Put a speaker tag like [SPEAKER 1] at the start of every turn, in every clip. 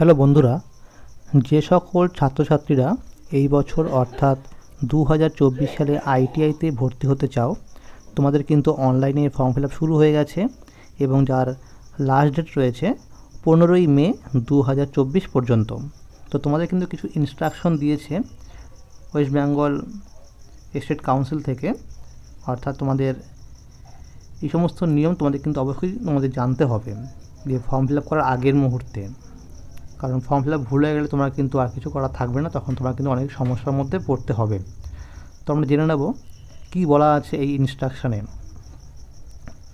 [SPEAKER 1] Hello বন্ধুরা, যে সকল ছাত্রছাত্রীরা এই বছর অর্থাৎ 2024 সালে আইটিআইতে ভর্তি হতে চাও, তোমাদের কিন্তু অনলাইনে ফর্ম ফিল আপ শুরু হয়ে গেছে এবং যার লাস্ট ডেট রয়েছে 15ই মে 2024 পর্যন্ত। তো তোমাদের কিন্তু কিছু ইনস্ট্রাকশন দিয়েছে ওয়েস্ট বেঙ্গল স্টেট কাউন্সিল থেকে, অর্থাৎ তোমাদের এই সমস্ত নিয়ম তোমাদের কিন্তু অবশ্যই তোমাদের জানতে হবে যে ফর্ম ফিল আপ করার আগের মুহূর্তে, কারণ ফর্ম ফিল আপ ভুল হয়ে গেলে তোমার কিন্তু আর কিছু করা থাকবে না, তখন তোমার কিন্তু অনেক সমস্যার মধ্যে পড়তে হবে। তো আমরা জেনে নেব কী বলা আছে এই ইনস্ট্রাকশানে।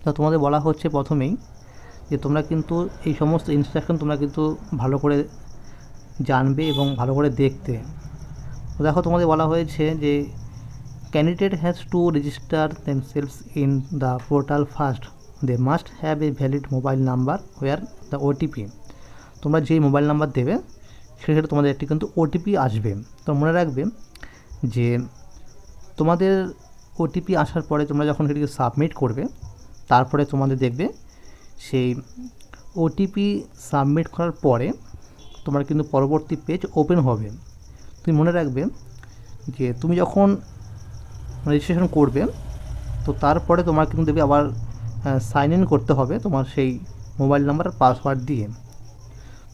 [SPEAKER 1] তো তোমাদের বলা হচ্ছে প্রথমেই যে তোমরা কিন্তু এই সমস্ত ইনস্ট্রাকশন তোমরা কিন্তু ভালো করে জানবে এবং ভালো করে দেখতে। তো দেখো, তোমাদের বলা হয়েছে যে candidate has to register themselves in the portal first, they must have a valid mobile number for the OTP. তোমরা যেই মোবাইল নাম্বার দেবে সেক্ষেত্রে তোমাদের একটি কিন্তু ওটিপি আসবে। তো মনে রাখবে যে তোমাদের ওটিপি আসার পরে তোমরা যখন সেটিকে সাবমিট করবে, তারপরে তোমাদের দেখবে সেই ওটিপি সাবমিট করার পরে তোমার কিন্তু পরবর্তী পেজ ওপেন হবে। তুমি মনে রাখবে যে তুমি যখন রেজিস্ট্রেশন করবে, তো তারপরে তোমার কিন্তু দেখবে আবার সাইন ইন করতে হবে তোমার সেই মোবাইল নাম্বার আর পাসওয়ার্ড দিয়ে।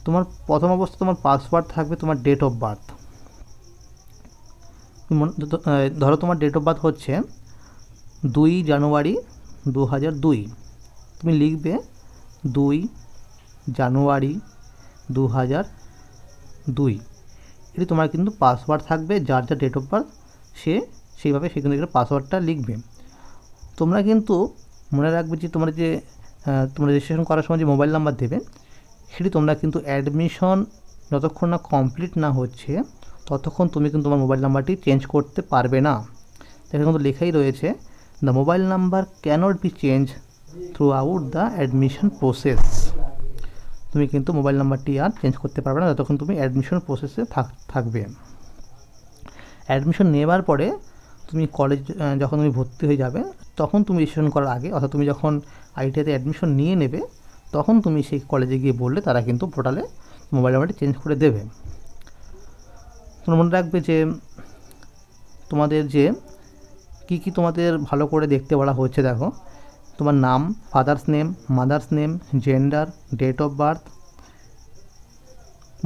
[SPEAKER 1] তোমার প্রথম অবস্থা তোমার পাসওয়ার্ড থাকবে তোমার ডেট অফ বার্থ। ধরো তোমার ডেট অফ বার্থ হচ্ছে 2 জানুয়ারি 2002। তুমি লিখবে 2 জানুয়ারি 2002। এটি তোমার কিন্তু পাসওয়ার্ড থাকবে, যার যা ডেট অফ বার্থ সেইভাবে সে কিন্তু পাসওয়ার্ডটা লিখবে। তোমরা কিন্তু মনে রাখবে যে তোমরা রেজিস্ট্রেশন করার সময় যে মোবাইল নাম্বার দেবে সেটি তোমরা কিন্তু অ্যাডমিশন যতক্ষণ না কমপ্লিট না হচ্ছে ততক্ষণ তুমি কিন্তু তোমার মোবাইল নাম্বারটি চেঞ্জ করতে পারবে না। এখানে কিন্তু লেখাই রয়েছে, the mobile number cannot be change throughout the admission process. তুমি কিন্তু মোবাইল নাম্বারটি আর চেঞ্জ করতে পারবে না যতক্ষণ তুমি অ্যাডমিশন প্রসেসে থাকবে। অ্যাডমিশন নেওয়ার পরে তুমি কলেজ যখন তুমি ভর্তি হয়ে যাবে, তখন তুমি রেজিস্ট্রেশন করার আগে, অর্থাৎ তুমি যখন আইটিআইতে অ্যাডমিশন নিয়ে নেবে, তখন তুমি সেই কলেজে গিয়ে বললে তারা কিন্তু পোর্টালে মোবাইল নাম্বারটি চেঞ্জ করে দেবে। তোমরা মনে রাখবে যে তোমাদের যে কী তোমাদের ভালো করে দেখতে বলা হচ্ছে। দেখো, তোমার নাম, father's name, mother's name, gender, date of birth.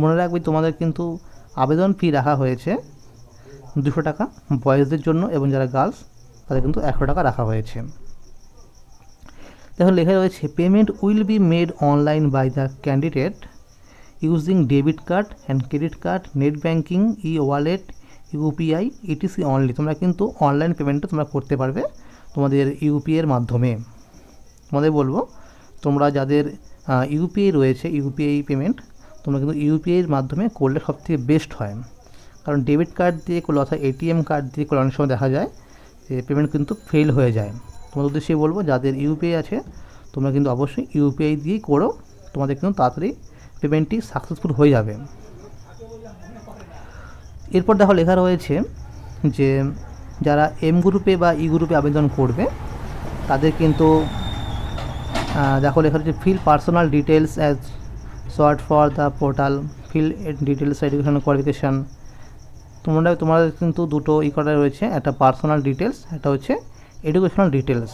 [SPEAKER 1] মনে রাখবে তোমাদের কিন্তু আবেদন ফি রাখা হয়েছে 200 টাকা বয়েজদের জন্য, এবং যারা গার্লস তাদের কিন্তু 100 টাকা রাখা হয়েছে। দেখো লেখা রয়েছে, payment will be made online by the candidate using debit card and credit card, net banking, e wallet, UPI, ETC only. তোমরা কিন্তু অনলাইন পেমেন্টটা তোমরা করতে পারবে তোমাদের ইউপিআইয়ের মাধ্যমে। তোমাদের বলবো, তোমরা যাদের ইউপিআই রয়েছে, ইউপিআই পেমেন্ট তোমরা কিন্তু ইউপিআইয়ের মাধ্যমে করলে সবথেকে বেস্ট হয়। কারণ ডেবিট কার্ড দিয়ে করলে অর্থাৎ এটিএম কার্ড দিয়ে করলে অনেক সময় দেখা যায় যে পেমেন্ট কিন্তু ফেল হয়ে যায়। তোমাদের উদ্দেশ্যে বলবো, যাদের ইউপিআই আছে তোমরা কিন্তু অবশ্যই ইউপিআই দিয়েই করো, তোমাদের কিন্তু তাড়াতাড়ি পেমেন্টটি সাকসেসফুল হয়ে যাবে। এরপর দেখো লেখা রয়েছে যে যারা এম গ্রুপে বা ই গ্রুপে আবেদন করবে তাদের কিন্তু দেখো লেখা রয়েছে, fill personal details as sought for the portal, fill details educational qualification. তোমাদের কিন্তু দুটো করা রয়েছে, একটা পার্সোনাল ডিটেলস, একটা হচ্ছে এডুকেশনাল ডিটেলস।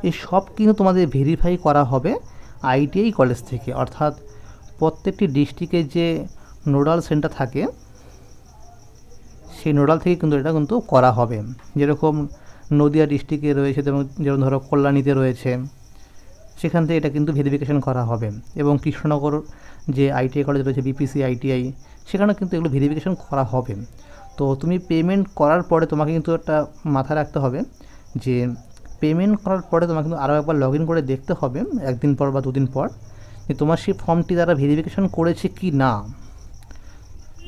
[SPEAKER 1] এই সব কিন্তু তোমাদের ভেরিফাই করা হবে আইটিআই কলেজ থেকে, অর্থাৎ প্রত্যেকটি ডিস্ট্রিক্টের যে নোডাল সেন্টার থাকে সেই নোডাল থেকে কিন্তু এটা কিন্তু করা হবে। যেরকম নদিয়া ডিস্ট্রিক্টে রয়েছে, যেমন ধরো কল্যাণীতে রয়েছে, সেখান থেকে এটা কিন্তু ভেরিফিকেশন করা হবে। এবং কৃষ্ণনগর যে আইটিআই কলেজ রয়েছে, বিপিসি আইটিআই, সেখানে কিন্তু এগুলো ভেরিফিকেশন করা হবে। তো তুমি পেমেন্ট করার পরে তোমাকে কিন্তু একটা মাথায় রাখতে হবে যে পেমেন্ট করার পরে তোমাকে কিন্তু আরও একবার লগ ইন করে দেখতে হবে একদিন পর বা দুদিন পর যে তোমার সেই ফর্মটি তারা ভেরিফিকেশন করেছে কি না।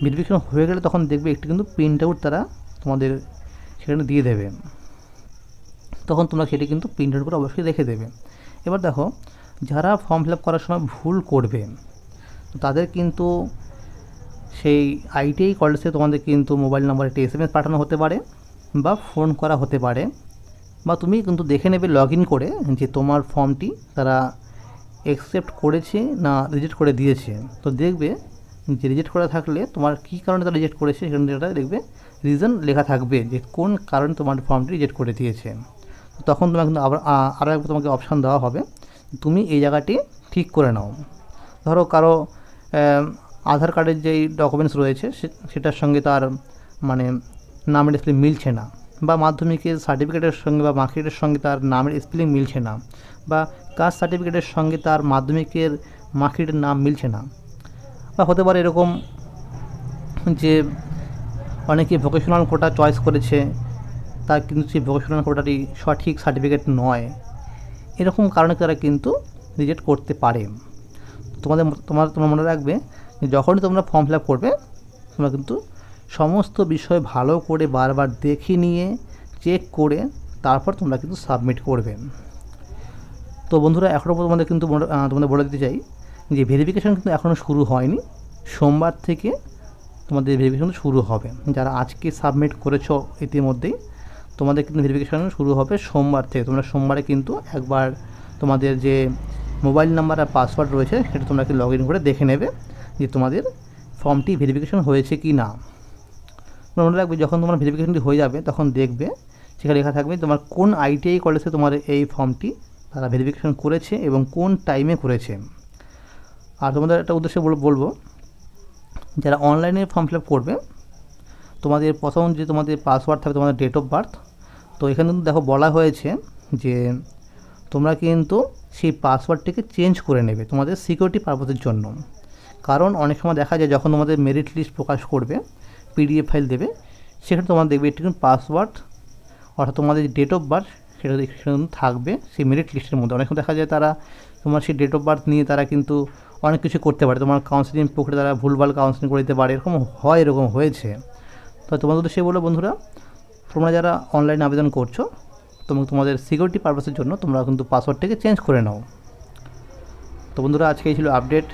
[SPEAKER 1] ভেরিফিকেশন হয়ে গেলে তখন দেখবে একটি কিন্তু প্রিন্ট আউট তারা তোমাদের সেখানে দিয়ে দেবে, তখন তোমরা সেটি কিন্তু প্রিন্ট আউট করে অবশ্যই রেখে দেবে। এবার দেখো, যারা ফর্ম ফিল আপ করার সময় ভুল করবে তাদের কিন্তু সেই আইটিআই কলেজে তোমাদের কিন্তু মোবাইল নাম্বার একটি SMS পাঠানো হতে পারে বা ফোন করা হতে পারে, বা তুমি কিন্তু দেখে নেবে লগ ইন করে যে তোমার ফর্মটি তারা অ্যাকসেপ্ট করেছে না রিজেক্ট করে দিয়েছে। তো দেখবে যে রিজেক্ট করা থাকলে তোমার কী কারণে তারা রিজেক্ট করেছে সেখানে যেটা দেখবে রিজন লেখা থাকবে যে কোন কারণে তোমার ফর্মটি রিজেক্ট করে দিয়েছে। তখন তোমাকে কিন্তু আবার আরও একবার তোমাকে অপশান দেওয়া হবে, তুমি এই জায়গাটি ঠিক করে নাও। ধরো কারো আধার কার্ডের যেই ডকুমেন্টস রয়েছে সেটার সঙ্গে তার মানে নামের স্পেলিং মিলছে না, বা মাধ্যমিকের সার্টিফিকেটের সঙ্গে বা মার্কশিটের সঙ্গে তার নামের স্পেলিং মিলছে না, বা কাস্ট সার্টিফিকেটের সঙ্গে তার মাধ্যমিকের মার্কশিটের নাম মিলছে না, বা হতে পারে এরকম যে অনেকে ভোকেশনাল কোটা চয়েস করেছে তার কিন্তু সেই ভোকেশনাল কোটাটি সঠিক সার্টিফিকেট নয়, এরকম কারণে তারা কিন্তু রিজেক্ট করতে পারে। তোমার মনে রাখবে যে যখনই তোমরা ফর্ম ফিল আপ করবে তোমরা কিন্তু সমস্ত বিষয় ভালো করে বারবার দেখে নিয়ে চেক করে তারপর তোমরা কিন্তু সাবমিট করবে। তো বন্ধুরা এখনও তোমাদের বলে দিতে চাই যে ভেরিফিকেশান কিন্তু এখনও শুরু হয়নি, সোমবার থেকে তোমাদের ভেরিফিকেশান শুরু হবে। যারা আজকে সাবমিট করেছো ইতিমধ্যেই তোমাদের কিন্তু ভেরিফিকেশান শুরু হবে সোমবার থেকে। তোমরা সোমবারে কিন্তু একবার তোমাদের যে মোবাইল নাম্বার আর পাসওয়ার্ড রয়েছে সেটা তোমরা কি লগ ইন করে দেখে নেবে যে তোমাদের ফর্মটি ভেরিফিকেশান হয়েছে কি না। মনে রাখবে যখন তোমার ভেরিফিকেশানটি হয়ে যাবে তখন দেখবে সেখানে লেখা থাকবে তোমার কোন ITI কলেজে তোমার এই ফর্মটি তারা ভেরিফিকেশান করেছে এবং কোন টাইমে করেছে। আর তোমাদের একটা উদ্দেশ্যে বলবো, যারা অনলাইনে ফর্ম ফিল আপ করবে তোমাদের প্রথম যে তোমাদের পাসওয়ার্ড থাকবে তোমাদের ডেট অফ বার্থ। তো এখানে কিন্তু দেখো বলা হয়েছে যে তোমরা কিন্তু সেই পাসওয়ার্ডটিকে চেঞ্জ করে নেবে তোমাদের সিকিউরিটি পারপাসের জন্য। কারণ অনেক সময় দেখা যায় যখন তোমাদের মেরিট লিস্ট প্রকাশ করবে PDF ফাইল দেবে সেখানে তোমার দেখবে একটি কিন্তু পাসওয়ার্ড অর্থাৎ তোমাদের যে ডেট অফ বার্থ সেটা কিন্তু থাকবে সেই মেরিট লিস্টের মধ্যে। অনেক সময় দেখা যায় তারা তোমার সেই ডেট অফ বার্থ নিয়ে তারা কিন্তু অনেক কিছু করতে পারে, তোমার কাউন্সিলিং প্রক্রিয়া তারা ভুলভাল কাউন্সিলিং করে দিতে পারে, এরকম হয়েছে। তো তোমাদের সে বলো বন্ধুরা, তোমরা যারা অনলাইনে আবেদন করছো তোমাদের সিকিউরিটি পারপাসের জন্য তোমরা কিন্তু পাসওয়ার্ডটাকে চেঞ্জ করে নাও। তো বন্ধুরা আজকে এই ছিল আপডেট।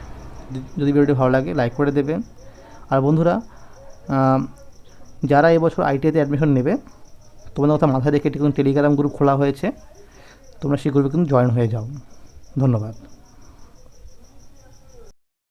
[SPEAKER 1] যদি ভিডিওটি ভালো লাগে লাইক করে দেবে। আর বন্ধুরা যারা এবছর ITIতে অ্যাডমিশন নেবে তোমাদের কথা মাথায় রেখে একটি টেলিগ্রাম গ্রুপ খোলা হয়েছে, তোমরা সেই গ্রুপে কিন্তু জয়েন হয়ে যাও। ধন্যবাদ।